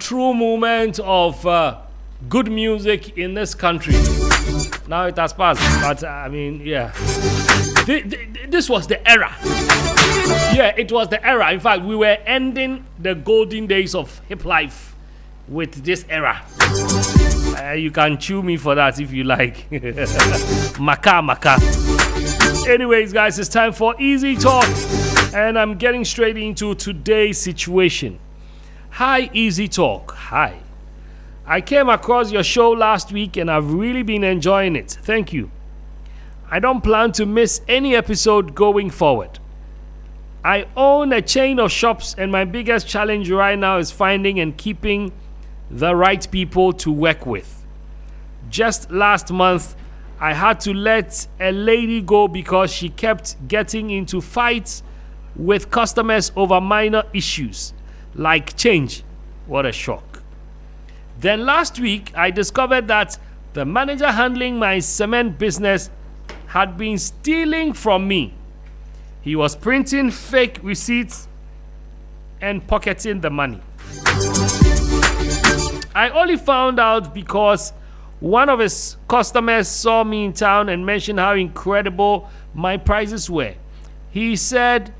true moment of good music in this country. Now it has passed, but I mean, yeah. This was the era. Yeah, it was the era. In fact, we were ending the golden days of hip life with this era. You can chew me for that if you like. Maka. Anyways, guys, it's time for Easy Talk, and I'm getting straight into today's situation. Hi, Easy Talk. Hi. I came across your show last week and I've really been enjoying it. Thank you. I don't plan to miss any episode going forward. I own a chain of shops and my biggest challenge right now is finding and keeping the right people to work with. Just last month, I had to let a lady go because she kept getting into fights with customers over minor issues like change. What a shock. Then last week, I discovered that the manager handling my cement business had been stealing from me. He was printing fake receipts and pocketing the money. I only found out because one of his customers saw me in town and mentioned how incredible my prices were. He said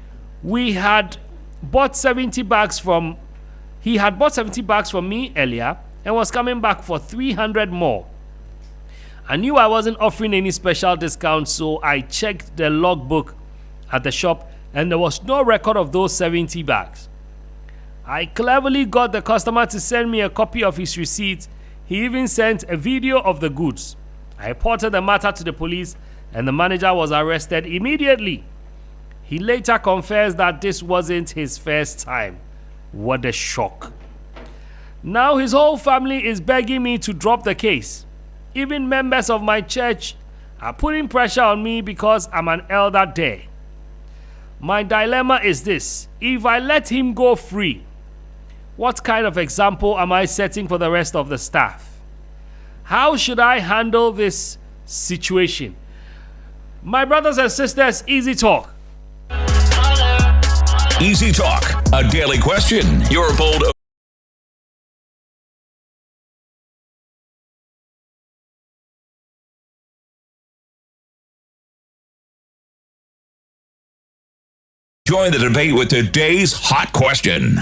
he had bought 70 bags from me earlier and was coming back for 300 more. I knew I wasn't offering any special discounts, so I checked the logbook at the shop and there was no record of those 70 bags. I cleverly got the customer to send me a copy of his receipt. He even sent a video of the goods. I reported the matter to the police and the manager was arrested immediately. He later confessed that this wasn't his first time. What a shock. Now his whole family is begging me to drop the case. Even members of my church are putting pressure on me because I'm an elder there. My dilemma is this: if I let him go free, what kind of example am I setting for the rest of the staff? How should I handle this situation? My brothers and sisters, Easy Talk. Easy Talk, a daily question. Your bold Join the debate with today's hot question.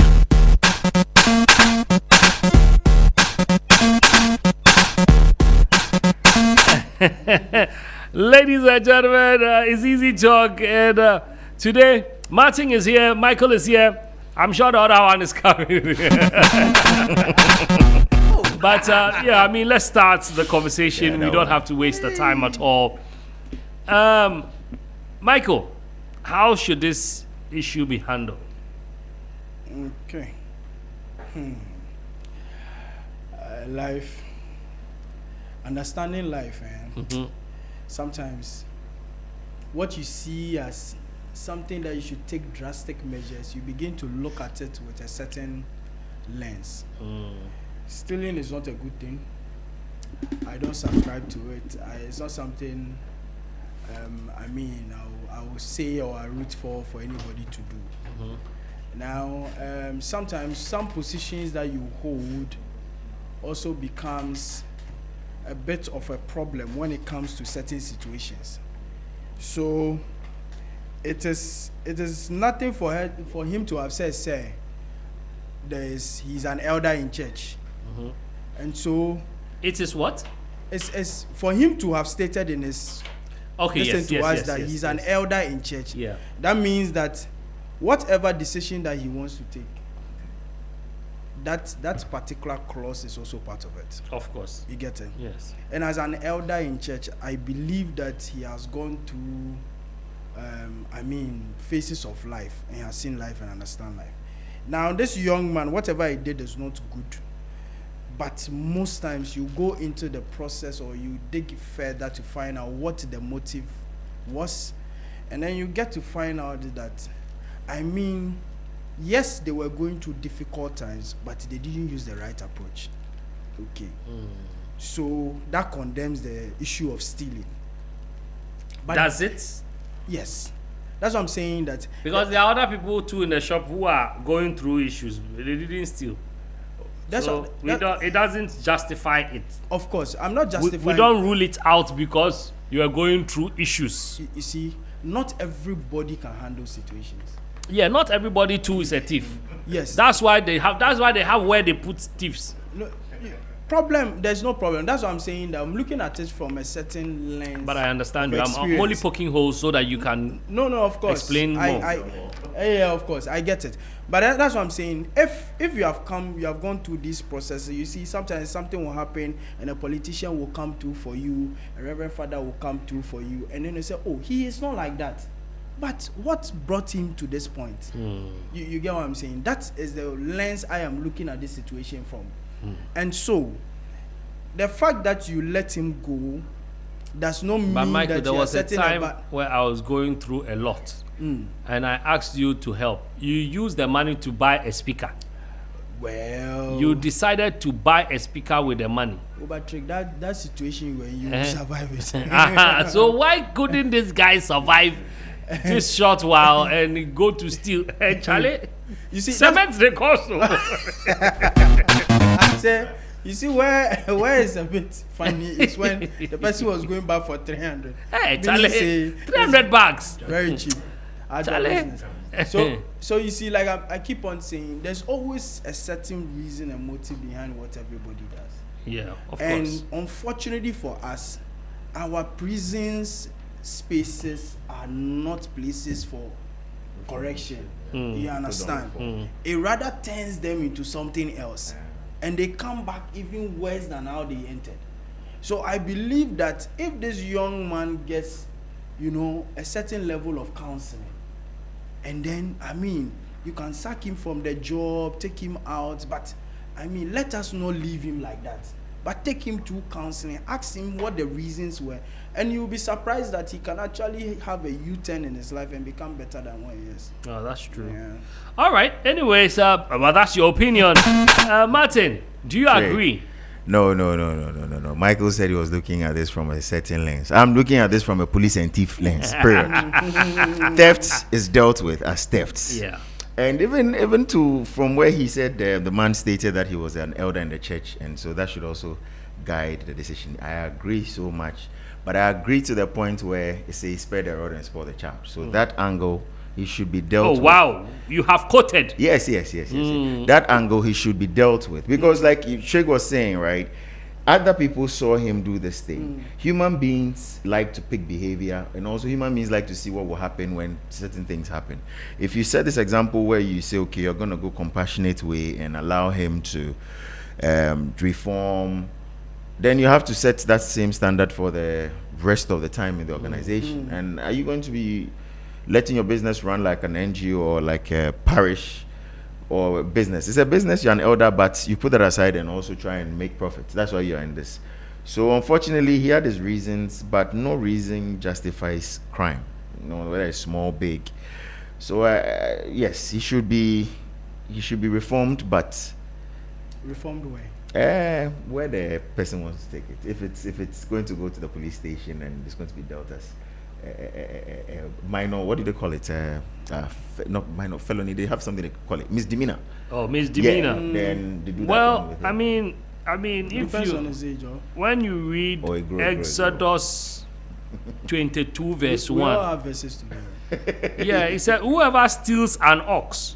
Ladies and gentlemen, it's Easy Talk, and today Martin is here, Michael is here. I'm sure the other one is coming. But yeah, I mean, let's start the conversation. We don't have to waste the time at all. Michael, how should this issue be handled? Okay. Life, understanding life, and sometimes what you see as something that you should take drastic measures, you begin to look at it with a certain lens. Stealing is not a good thing. I don't subscribe to it. It's not something I will say or I root for anybody to do. Now, sometimes some positions that you hold also becomes a bit of a problem when it comes to certain situations. So it is nothing for him to have said, say, he's an elder in church. And so it is what? It's for him to have stated in his he's an elder in church. Yeah. That means that whatever decision that he wants to take, that particular clause is also part of it. Of course. You get it? Yes. And as an elder in church, I believe that he has gone through phases of life and has seen life and understand life. Now, this young man, whatever he did is not good. But most times you go into the process or you dig further to find out what the motive was. And then you get to find out that, yes, they were going through difficult times, but they didn't use the right approach. Okay. So that condemns the issue of stealing. But does it? Yes. That's what I'm saying. That because there are other people too in the shop who are going through issues. They didn't steal. That's So what, we don't. It doesn't justify it. of course, I'm not We justifying. don't rule it out because you are going through issues. You see, not everybody can handle situations. Yeah, not everybody too is a thief. Yes. That's why they have. That's why they have where they put thieves. No, problem. There's no problem. That's what I'm saying. That I'm looking at it from a certain lens. But I understand of you. I'm only experience. poking holes so that you can. No, of course. Explain more. Yeah, of course, I get it. But that's what I'm saying. If you have gone through this process, you see, sometimes something will happen, and a politician will come through for you, a reverend father will come through for you, and then they say, "Oh, he is not like that." But what brought him to this point? You get what I'm saying? That is the lens I am looking at this situation from. And so, the fact that you let him go does not mean But Michael, that there you are was a setting time a where I was going through a lot, and I asked you to help. You used the money to buy a speaker. well. You decided to buy a speaker with the money. But Trick, that situation where you survive it. So why couldn't this guy survive this short while and go to steal? Hey, Charlie, You see, cement the cost. I say, you see where it's a bit funny is when the person was going back for 300. Hey, Meaning Charlie, say, 300 bucks. very cheap. Charlie. So you see, like I keep on saying, there's always a certain reason and motive behind what everybody does. Yeah, of And course. unfortunately for us, our prisons spaces are not places for correction. You understand? It rather turns them into something else. And they come back even worse than how they entered. So I believe that if this young man gets, a certain level of counseling, and then, you can sack him from the job, take him out, but, let us not leave him like that. But take him to counseling, ask him what the reasons were, and you'll be surprised that he can actually have a U-turn in his life and become better than what he is. Oh, that's true. Yeah. All right. Anyways, well, that's your opinion. Martin, do you agree? No. Michael said he was looking at this from a certain lens. I'm looking at this from a police and thief lens. Period. Theft is dealt with as thefts. Yeah. And even from where he said the man stated that he was an elder in the church, and so that should also guide the decision. I agree so much, but I agree to the point where it says spare the rod and spoil the child. So that angle, he should be dealt with. Oh, wow. You have quoted. Yes. That angle he should be dealt with. Because like Sheikh was saying, right, other people saw him do this thing. Human beings like to pick behavior, and also human beings like to see what will happen when certain things happen. If you set this example where you say, okay, you're going to go compassionate way and allow him to reform, then you have to set that same standard for the rest of the time in the organization. And are you going to be letting your business run like an NGO or like a parish or a business? It's a business, you're an elder, but you put that aside and also try and make profit. That's why you're in this. So unfortunately, he had his reasons, but no reason justifies crime, whether it's small, big. So yes, he should be reformed, but Reformed way. where the person wants to take it. If it's going to go to the police station and it's going to be dealt as minor, what do they call it? Not minor felony. They have something they call it misdemeanor. Oh, misdemeanor. Yeah, then they do that one Well, with him. if Depends on you his age, or when you read Or it grows, Exodus 22 verse we all 1, have verses together. yeah, it said, whoever steals an ox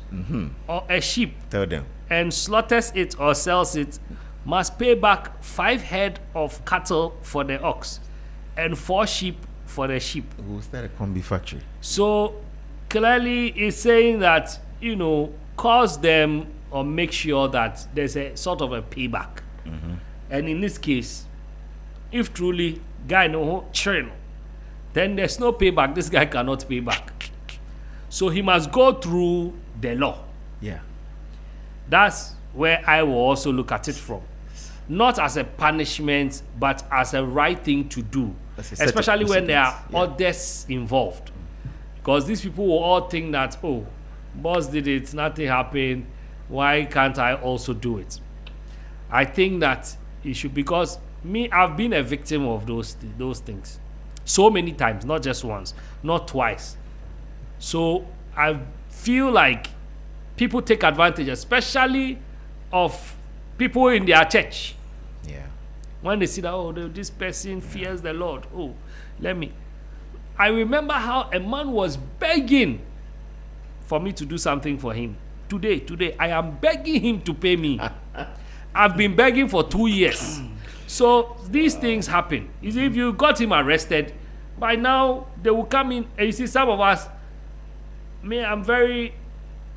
or a sheep Tell them. and slaughters it or sells it must pay back 5 head of cattle for the ox and 4 sheep for the sheep. We'll start a combi factory. So clearly it's saying that, cause them or make sure that there's a sort of a payback. And in this case, if truly guy no train, then there's no payback. This guy cannot pay back. So he must go through the law. Yeah. That's where I will also look at it from. Not as a punishment, but as a right thing to do. As a set of Especially when there are precedents, others involved. Because these people will all think that, oh, boss did it, nothing happened, why can't I also do it? I think that it should, because I've been a victim of those things so many times, not just once, not twice. So I feel like people take advantage, especially of people in their church. Yeah. When they see that, oh, this person fears the Lord. Oh, I remember how a man was begging for me to do something for him. Today, I am begging him to pay me. I've been begging for 2 years. So these things happen. You see, if you got him arrested, by now they will come in. And you see, some of us, I'm very,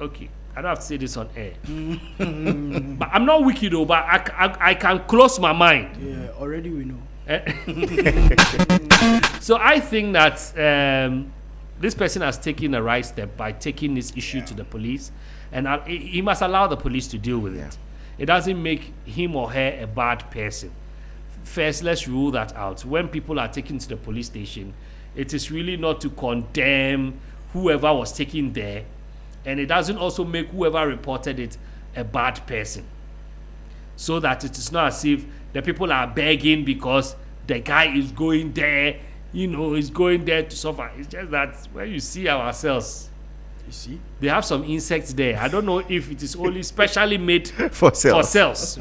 okay, I don't have to say this on air. But I'm not wicked though, but I can close my mind. Yeah, already we know. So I think that this person has taken a right step by taking this issue to the police, and he must allow the police to deal with it. It doesn't make him or her a bad person. First, let's rule that out. When people are taken to the police station, it is really not to condemn whoever was taken there, and it doesn't also make whoever reported it a bad person. So that it is not as if the people are begging because the guy is going there, is going there to suffer. It's just that when you see ourselves, You see? they have some insects there. I don't know if it is only specially made For cells.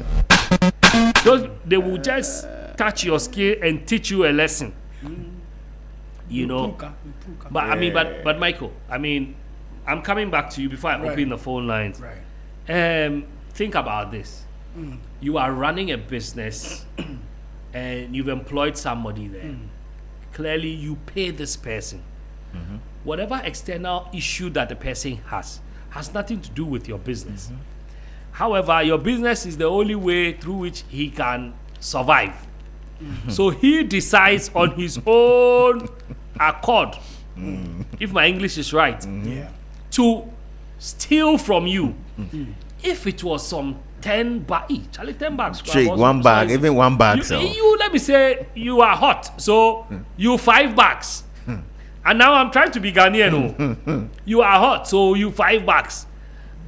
They will just touch your skin and teach you a lesson. Puka. But Michael, I'm coming back to you before I open the phone lines. Right. Think about this. You are running a business and you've employed somebody there. Clearly, you pay this person. Whatever external issue that the person has nothing to do with your business. However, your business is the only way through which he can survive. So he decides on his own accord, if my English is right, to steal from you. If it was some 10 bags, Charlie, 10 bags. Shake one bag, even one bag. You let me say you are hot, so you 5 bags. And now I'm trying to be Ghanaian. You are hot, so you 5 bags.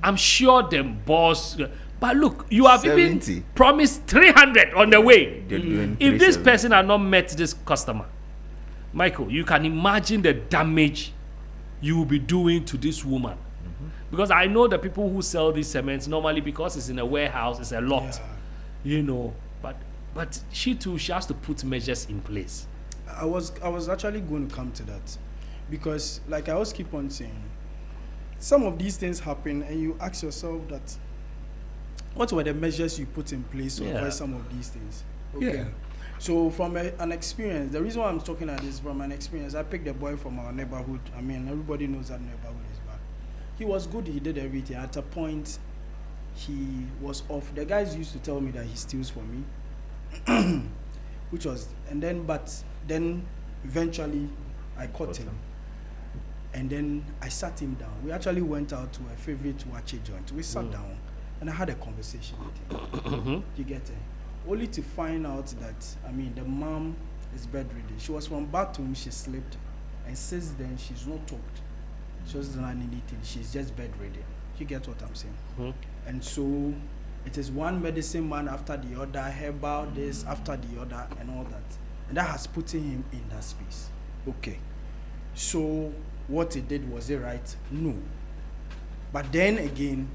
I'm sure the boss. But look, you have 70. even promised 300 on the way. If this 370. person had not met this customer, Michael, you can imagine the damage you will be doing to this woman. Because I know the people who sell these cements normally, because it's in a warehouse, it's a lot, But she too, she has to put measures in place. I was actually going to come to that, because like I always keep on saying, some of these things happen and you ask yourself that, what were the measures you put in place to avoid some of these things? Okay. So from an experience, the reason why I'm talking about this from an experience, I picked a boy from our neighborhood. Everybody knows that neighborhood is bad. He was good, he did everything. At a point, he was off. The guys used to tell me that he steals from me. But then eventually I caught him. And then I sat him down. We actually went out to a favorite wache joint. We sat down and I had a conversation with him. You get it? Only to find out that, the mom is bedridden. She was from bathroom, she slept, and since then she's not talked. She hasn't done anything. She's just bedridden. You get what I'm saying? And so it is one medicine man after the other, herbal this after the other, and all that. And that has put him in that space. Okay. So what he did, was it right? No. But then again,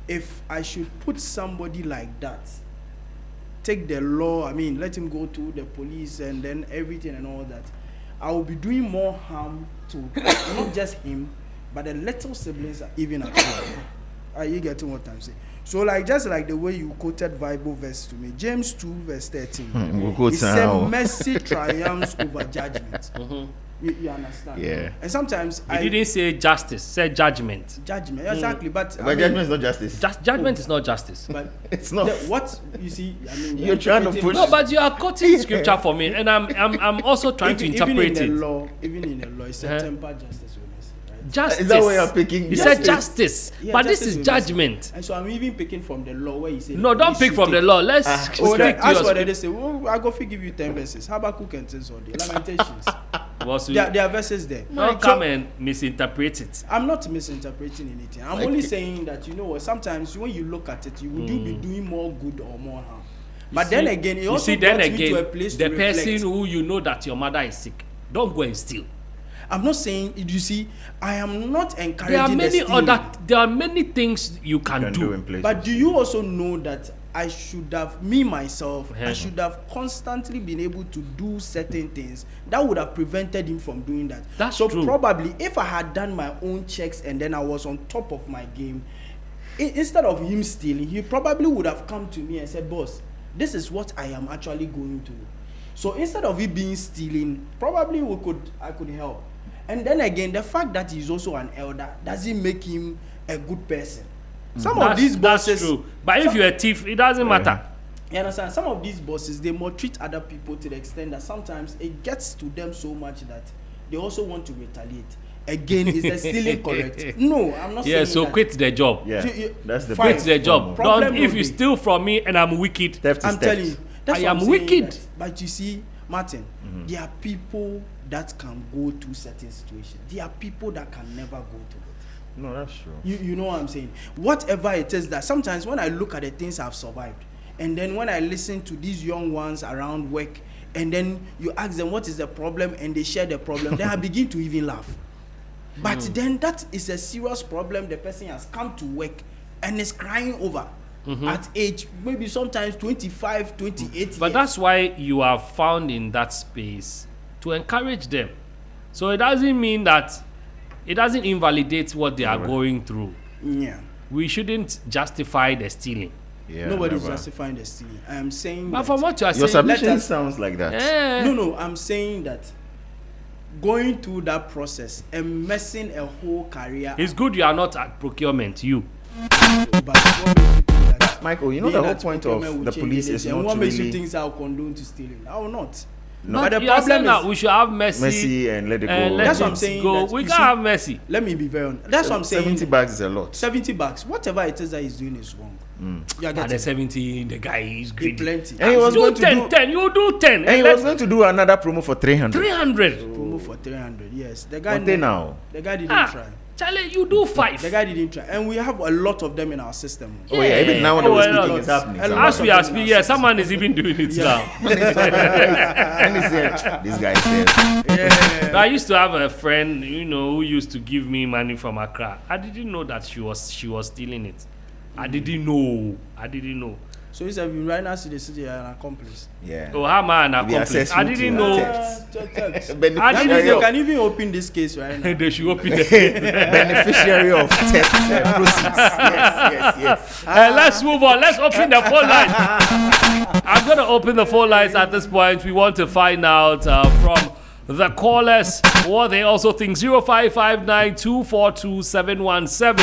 if I should put somebody like that, take the law, let him go to the police and then everything and all that, I will be doing more harm to not just him, but the little siblings even at home. Are you getting what I'm saying? So just like the way you quoted Bible verse to me, James 2 verse 13, it said mercy triumphs over judgment. You understand? Yeah. And sometimes he didn't say justice, said judgment. Judgment, exactly. But judgment is not justice. Judgment is not justice. But it's not. What you see, you're trying to push. No, but you are quoting scripture for me, and I'm also trying to interpret it. Even in the law, it's a tempered justice. Justice. Is that what you're picking? You said justice, but this is judgment. And so I'm even picking from the law where you say. No, don't pick from the law. Let's speak to that's what they say. I go give you 10 verses. Habakkuk and things all the Lamentations. There are verses there. Don't come and misinterpret it. I'm not misinterpreting anything. I'm only saying that sometimes when you look at it, you would be doing more good or more harm. But then again, it also brought me to a place to reflect. The person who you know that your mother is sick, don't go and steal. I'm not saying, you see, I am not encouraging there are many things you can do. But do you also know that I should have, me myself, Yeah. I should have constantly been able to do certain things that would have prevented him from doing that. That's so true. probably if I had done my own checks and then I was on top of my game, instead of him stealing, he probably would have come to me and said, boss, this is what I am actually going to do. So instead of it being stealing, probably I could help. And then again, the fact that he's also an elder doesn't make him a good person. Some of these bosses, that's true. But if you're a thief, it doesn't matter. you understand? Some of these bosses, they maltreat other people to the extent that sometimes it gets to them so much that they also want to retaliate. Again, is the stealing correct? No, I'm not saying Yeah, so that. quit the job. Yeah, that's the Fine. Quit the job. Problem Don't, if will you be- steal from me and I'm wicked, theft is I'm theft. telling you, that's I what am I'm saying wicked. that. But you see, Martin, there are people that can go to certain situations. There are people that can never go to it. No, that's true. You know what I'm saying? Whatever it is that sometimes when I look at the things I've survived, and then when I listen to these young ones around work, and then you ask them what is the problem, and they share the problem, then I begin to even laugh. But then that is a serious problem the person has come to work and is crying over at age maybe sometimes 25, 28 years. but that's why you are found in that space to encourage them. So it doesn't mean that it doesn't invalidate what they are going through. Yeah. We shouldn't justify the stealing. Yeah, Nobody's never. justifying the stealing. I am saying But that, from what you are Your saying, submission us- sounds like that. no, I'm saying that going through that process and messing a whole career it's good you are not at procurement. You. up, but what makes you think that Michael, you know being the whole that point procurement of will the change police is anything? And not what to makes you really think I'll condone to stealing? I will not. No. But the you are saying problem that is, we should have mercy, Messi and let it go. and let That's it what I'm saying, go. that We you can't see- have mercy. let me be very honest. That's what I'm saying. 70 bags is a lot. 70 bucks. Whatever it is that he's doing is wrong. You are At the getting 70, the guy is greedy. plenty. And he was Do going to 10, do 10. You do 10. and he was going to do another promo for 300. 300. Promo for 300. Yes, the guy. What they now? The guy didn't Ah, try. Charlie, you do 5. The guy didn't try, and we have a lot of them in our system. Oh yeah, even now when Oh, we're well, speaking, it's happening. a lot. As we are speaking, yeah, someone is even doing it now. And he said, this guy said, Yeah. I used to have a friend, who used to give me money from Accra. I didn't know that she was stealing it. I didn't know. So he said, right now, see the city are an accomplice. yeah. Oh, how am I an Be accomplice? I accessory didn't to know. theft. That Beneficiary means they of, can even open this case right now. They should open it. beneficiary of theft proceeds. Yes. Let's move on. Let's open the phone lines. I'm going to open the phone lines at this point. We want to find out from the callers what they also think. 0559242717,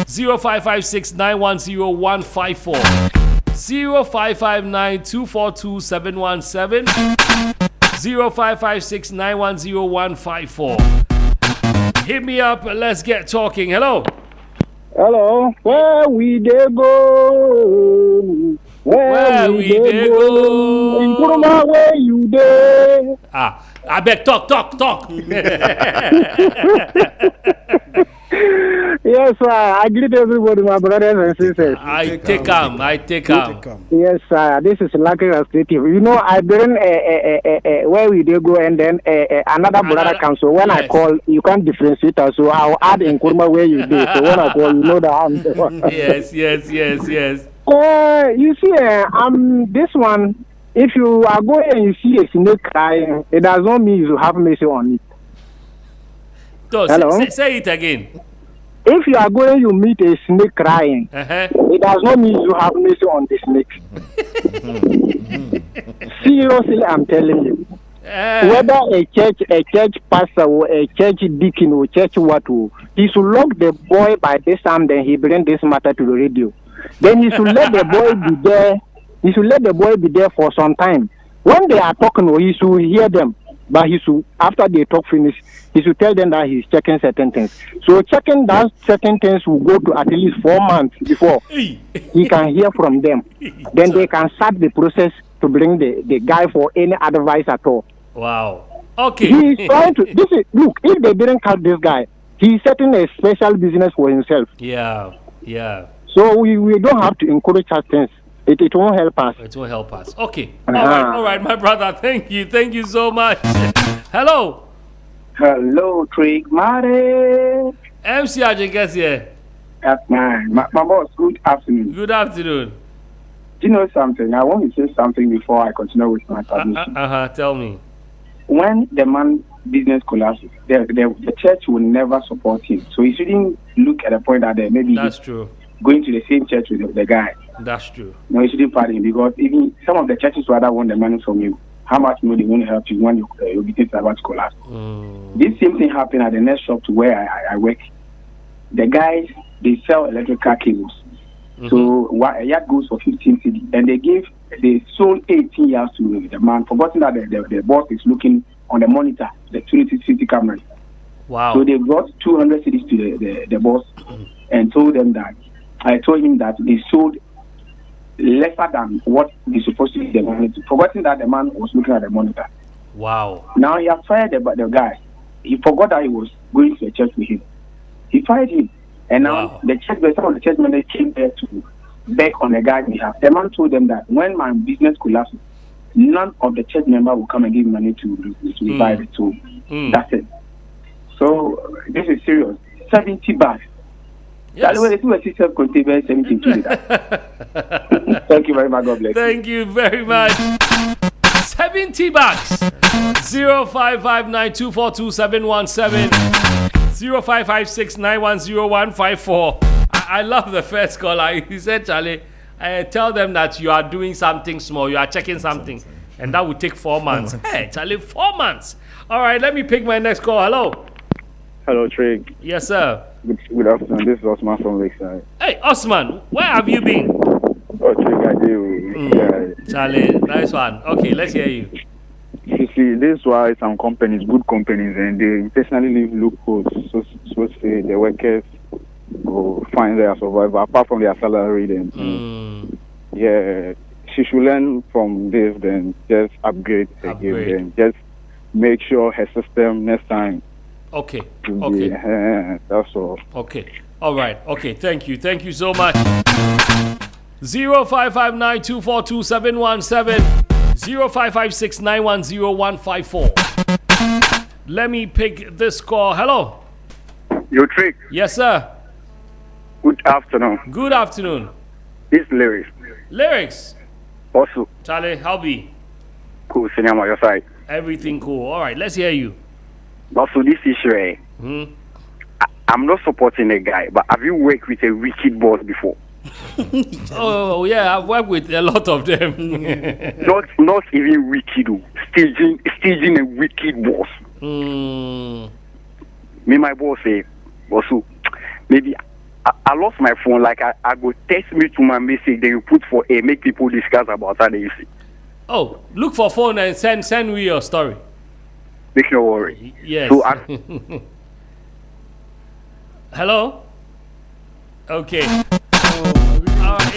0556910154, 0559242717, 0556910154. Hit me up. Let's get talking. Hello. Hello, where we dey go? Where we dey go? In Kuruma, where you dey? I beg, talk. Yes, sir. I greet everybody, my brothers and sisters. I take him. Yes, sir. This is Lucky Creative. You know, I bring where we dey go, and then another brother comes. So when I yes. call, you can't differentiate us. So I'll add in Kuruma where you dey. So when I call, you know that I'm the one. Yes. You see, this one. If you are going and you see a snake crying, it does not mean you have mercy on it. So, Hello? say it again. If you are going, you meet a snake crying, Uh-huh. it does not mean you have mercy on the snake. Seriously, I'm telling you. Whether a church pastor or a church deacon or church what, he should lock the boy by this time, then he bring this matter to the radio. Then he should let the boy be there. He should let the boy be there for some time. When they are talking, he should hear them. But he should, after they talk finish, he should tell them that he's checking certain things. So checking that certain things will go to at least 4 months before he can hear from them. Then they can start the process to bring the guy for any advice at all. Wow. Okay. He's trying to, look, if they didn't catch this guy, he's setting a special business for himself. Yeah. So we don't have to encourage such things. It won't help us. It will help us. Okay. All right, my brother. Thank you so much. Hello. Hello, Trigmatic. MC Ajinkes here. That's my boss. Good afternoon. Good afternoon. you know something? I want to say something before I continue with my submission. Tell me. When the man business collapses, the church will never support him. So he shouldn't look at the point that maybe that's true. Going to the same church with the guy. That's true. No, he shouldn't pardon him because even some of the churches rather want the money from you. How much money they want to help you when your business is about to collapse? This same thing happened at the next shop to where I work. The guys, they sell electrical cables. So a yard goes for 15 cedi, and they sold 18 years to the man, forgetting that the boss is looking on the monitor, the 360 cameras. Wow. So they brought 200 cedis to the boss and told him that they sold lesser than what they supposed to be the money to, forgetting that the man was looking at the monitor. Wow. Now he has fired the guy. He forgot that he was going to a church with him. He fired him. And now some of the church members came there to beg on the guy's behalf. The man told them that when my business collapses, none of the church members will come and give money to revive it. So that's it. So this is serious. 70 baht. Yes. Thank you very much. God bless. Thank you very much. 70 bucks. 0559242717. 0556910154. I love the first caller. He said, Charlie, tell them that you are doing something small. You are checking something. And that will take 4 months. Hey, Charlie, 4 months. All right, let me pick my next call. Hello. Hello, Trig. Yes, sir. Good afternoon. This is Osman from Lakeside. Hey, Osman, where have you been? Oh, Trig, I do. Yeah. Charlie, nice one. Okay, let's hear you. You see, this is why some companies, good companies, and they intentionally leave loopholes so to say the workers will find their survival apart from their salary. Then, yeah, she should learn from this. Then just upgrade again. Then just make sure her system next time. Okay. That's all. Okay. All right. Okay. Thank you. Thank you so much. 0559242717. 0556910154. Let me pick this call. Hello. Yo, Trig. Yes, sir. Good afternoon. Good afternoon. It's Lyrics. Lyrics. Also. Charlie, how be? Cool. Senior on your side. Everything cool. All right. Let's hear you. Also, this issue, I'm not supporting a guy, but have you worked with a wicked boss before? Oh yeah, I've worked with a lot of them. not even wicked, staging a wicked boss. Me, my boss say, also, maybe I lost my phone. Like I go text me to my message, then you put for a make people discuss about how they see. Oh, look for phone and send me your story. Make no worry. Yes. So hello. Okay.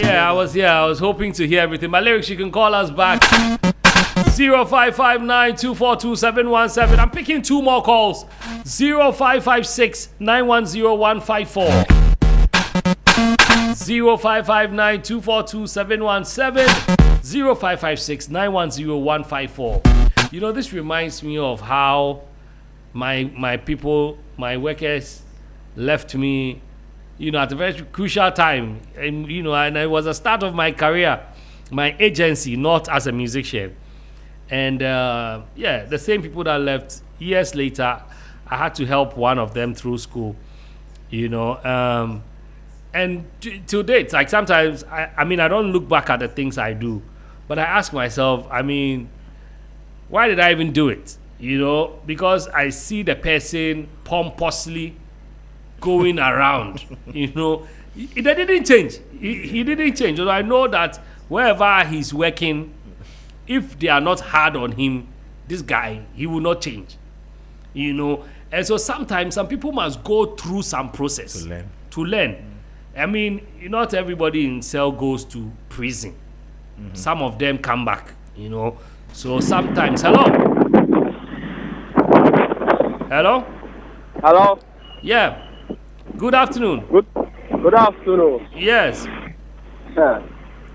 I was hoping to hear everything. My Lyrics, you can call us back. 0559242717. I'm picking 2 more calls. 0556910154. 0559242717. 0556910154. You know, this reminds me of how my people, my workers left me, you know, at a very crucial time. And, you know, and it was the start of my career, my agency, not as a musician. And, the same people that left years later, I had to help one of them through school, you know. And to date, like sometimes, I don't look back at the things I do, but I ask myself, why did I even do it? You know, because I see the person pompously going around, you know. They didn't change. He didn't change. Although I know that wherever he's working, if they are not hard on him, this guy, he will not change. You know. And so sometimes some people must go through some process to learn. Not everybody in cell goes to prison. Some of them come back, you know. So sometimes, hello? Yeah. Good afternoon. Good afternoon. Yes.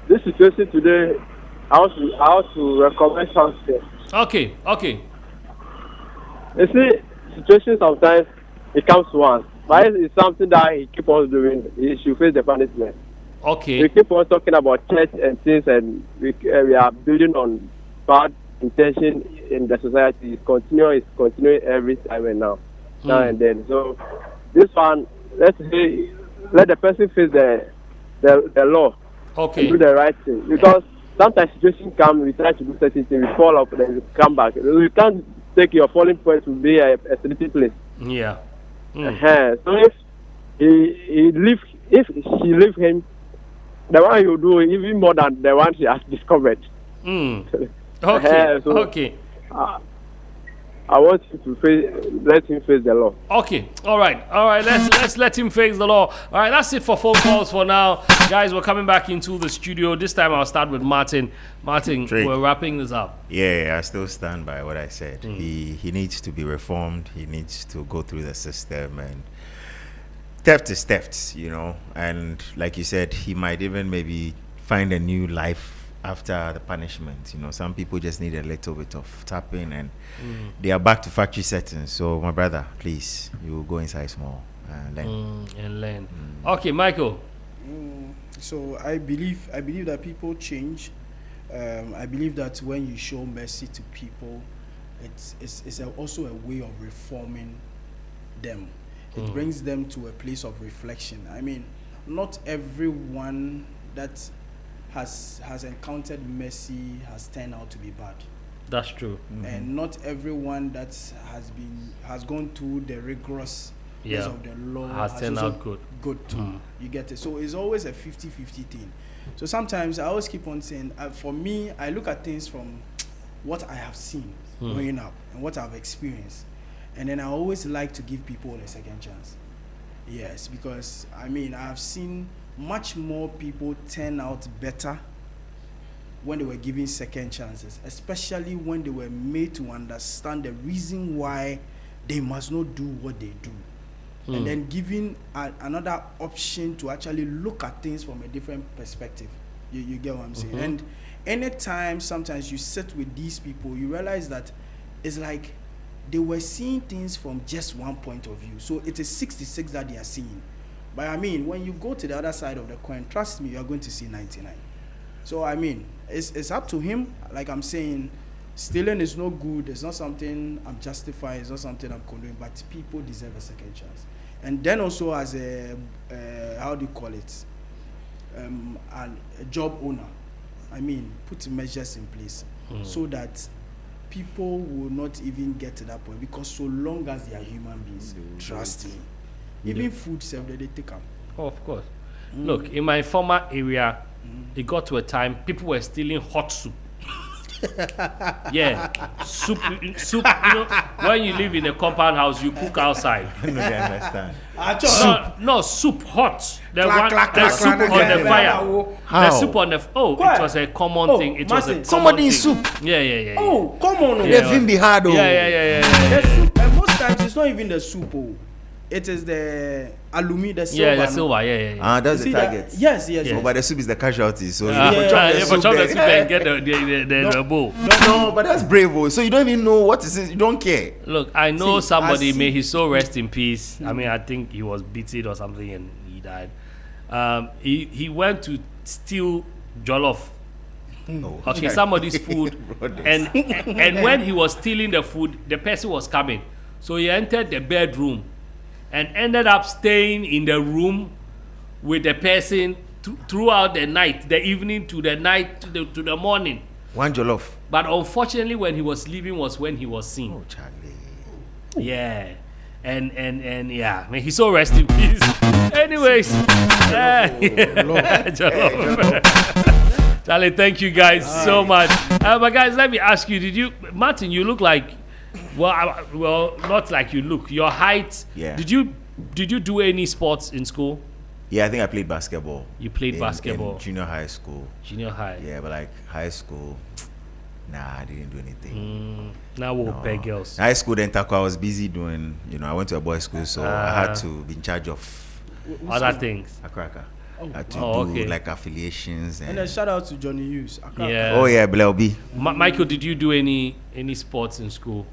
This situation today, I want to recommend something. Okay. You see, situation sometimes it comes to one, but it's something that he keep on doing. He should face the punishment. Okay. We keep on talking about church and things, and we are building on bad intention in the society. It's continuing every time and now and then. So this one, let's say, let the person face the law. Okay. And do the right thing, because sometimes situations come, we try to do certain things, we fall off, then we come back. You can't take your falling point to be a certain place. Yeah. So if if she leave him, the one you do even more than the one she has discovered. Okay. So, Okay. I want you to let him face the law. Okay. All right. Let's let him face the law. All right. That's it for phone calls for now, guys. We're coming back into the studio. This time I'll start with Martin. Martin, Drake. we're wrapping this up. Yeah, I still stand by what I said. He needs to be reformed. He needs to go through the system, and theft is theft, and like you said, he might even maybe find a new life after the punishment. Some people just need a little bit of tapping, and they are back to factory settings. So my brother, please, you go inside small and learn. Okay, Michael. So I believe that people change. I believe that when you show mercy to people, it's also a way of reforming them. It brings them to a place of reflection. I mean, not everyone that has encountered mercy has turned out to be bad. That's true. And not everyone that has gone through the rigorous ways of the law has turned out good too. You get it? So it's always a 50-50 thing. So sometimes I always keep on saying, for me, I look at things from what I have seen growing up and what I've experienced. And then I always like to give people a second chance. Yes, because I mean, I've seen much more people turn out better when they were given second chances, especially when they were made to understand the reason why they must not do what they do. And then giving another option to actually look at things from a different perspective. You get what I'm saying? And anytime, sometimes you sit with these people, you realize that it's like they were seeing things from just one point of view. So it is 66 that they are seeing. But I mean, when you go to the other side of the coin, trust me, you are going to see 99. So I mean, it's up to him. Like I'm saying, stealing is no good. It's not something I'm justifying. It's not something I'm condoning. But people deserve a second chance. And then also as a how do you call it? A job owner. I mean, put measures in place so that people will not even get to that point, because so long as they are human beings, trust me, even food served, they take them. Oh, of course. Look, in my former area, it got to a time people were stealing hot soup. Yeah, soup. When you live in a compound house, you cook outside. No, they understand. No, soup hot. The soup on the fire. How? The soup on the it was a common thing. It was a common Somebody in thing. soup. Yeah. Oh, come on. Yeah. Let him be hard. Yeah. The soup, and most times it's not even the soup. It is the aluminium, the silver. Yeah, the silver. Yeah. That's the target. Yes. Oh, but the soup is the casualty. So You chop the soup and get the bowl. No, but that's brave. So you don't even know what is it. You don't care. Look, I know somebody, may his soul rest in peace. I mean, I think he was beaten or something and he died. He went to steal jollof. Okay, somebody's food. and when he was stealing the food, the person was coming. So he entered the bedroom and ended up staying in the room with the person throughout the night, the evening to the night to the morning. One jollof. But unfortunately, when he was leaving was when he was seen. Oh, Charlie. Yeah. And yeah, may he so rest in peace. Anyways. Charlie, thank you guys so much. But guys, let me ask you, Martin, you look like, well, not like you look. Your height. Yeah. Did you do any sports in school? Yeah, I think I played basketball. You played basketball? In junior high school. Junior high. Yeah, but like high school, nah, I didn't do anything. Now we'll pay girls. High school, then Taco, I was busy doing, I went to a boys' school, so I had to be in charge of other things. A cracker. I had to do like affiliations. And a shout out to Johnny Hughes. Yeah. Oh, yeah, Blair B. Michael, did you do any sports in school?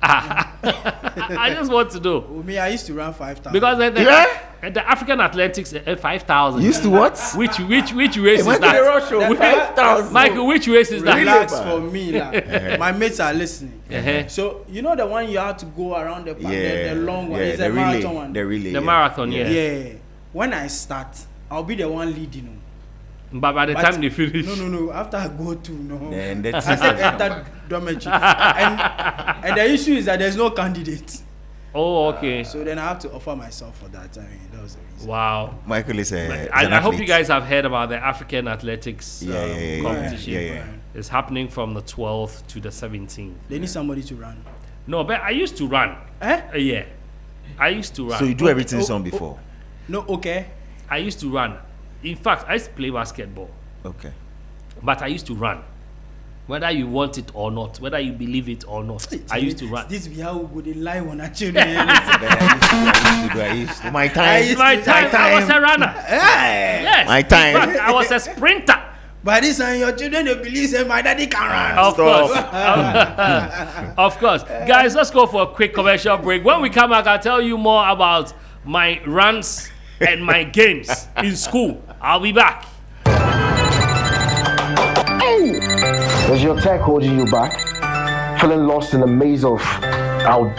I just want to know. Me, I used to run 5,000. Because the African athletics 5,000. You used to what? Which race is Went to the that? rush show. 5,000. Michael, which race is that? Relax for me, like, my mates are listening. Uh-huh. So you know the one you have to go around the park, the long one, it's the a relay, marathon one. The relay. The marathon, yeah. Yeah. When I start, I'll be the one leading. But by the time they finish. No. After I go to Then I that's said enter dormitory, and the issue is that there's no candidate. Oh, okay. So then I have to offer myself for that. I mean, that was the reason. Wow. Michael is a. I hope you guys have heard about the African athletics competition. Yeah. It's happening from the 12th to the 17th. They need somebody to run. No, but I used to run. Yeah. I used to run. So you do everything on before? No, okay. I used to run. In fact, I used to play basketball. Okay. But I used to run. Whether you want it or not, whether you believe it or not, I used to run. This be how we would lie on our children. I used to. My time. I was a runner. Yes. My time. In fact, I was a sprinter. But this and your children, they believe say my daddy can run. Of course. Of course. Guys, let's go for a quick commercial break. When we come back, I'll tell you more about my runs and my games in school. I'll be back. Is your tech holding you back? Feeling lost in the maze of outdated